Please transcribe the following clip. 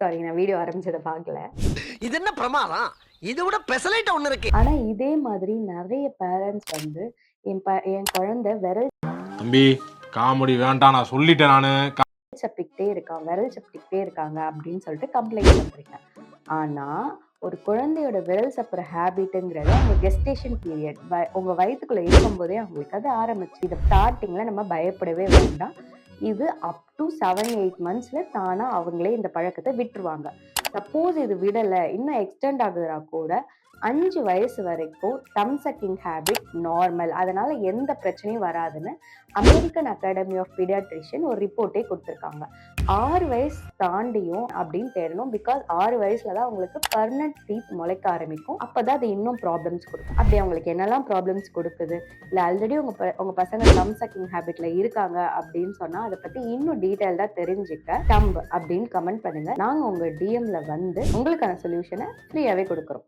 Sorry, நான் video ஆரம்பிச்சத பார்க்கல. இது என்ன பிரமாதம்? இத விட பெசலைட் ஒண்ணு இருக்கு. ஆனா இதே மாதிரி நெறைய பேரண்ட்ஸ் வந்து என் குழந்தை விரல் தம்பி காமெடி வேண்டாம் நான் சொல்லிட்டேன் நானு. விரல் சப்பிக்கிட்டே இருக்காங்க அப்படின்னு சொல்லிட்டு கம்ப்ளைண்ட் பண்றீங்க. ஆனா ஒரு குழந்தையோட விரல் சப்புற ஹேபிட்ங்கிறது அவங்க கெஸ்டேஷன் பீரியட் உங்க வயித்துக்குள்ள இருக்கும்போதே அவங்களுக்கு அது ஆரம்பிச்சு. இதை ஸ்டார்டிங்ல நம்ம பயப்படவே வேண்டாம். இது அப் டு 7-8 மந்த்ஸ்ல தானா அவங்களே இந்த பழக்கத்தை விட்டுருவாங்க. சப்போஸ் இது விடல, இன்னும் எக்ஸ்டெண்ட் ஆகுதுனா கூட 5 வயசு வரைக்கும் தம் சக்கிங் ஹேபிட் நார்மல். அதனால எந்த பிரச்சனையும் வராதுன்னு அமெரிக்கன் அகாடமி ஆஃப் பீடியாட்ரிஷியன் ஒரு ரிப்போர்ட்டே கொடுத்துருக்காங்க. 6 வயசு தாண்டியும் அப்படின்னு தேடணும். பிகாஸ் 6 வயசுல தான் உங்களுக்கு பர்மனன்ட் டீத் முளைக்க ஆரம்பிக்கும். அப்பதான் அது இன்னும் ப்ராப்ளம்ஸ் கொடுக்கும். அப்படி அவங்களுக்கு என்னெல்லாம் ப்ராப்ளம்ஸ் கொடுக்குது, இல்ல ஆல்ரெடி உங்க பசங்க தம் சக்கிங் ஹேபிட்ல இருக்காங்க அப்படின்னு சொன்னா அதை பத்தி இன்னும் டீடைல்டா தெரிஞ்சுக்க தம்ப் அப்படின்னு கமெண்ட் பண்ணுங்க. நாங்க உங்க டிஎம்ல வந்து உங்களுக்கான சொல்யூஷனை ஃப்ரீயாவே கொடுக்குறோம்.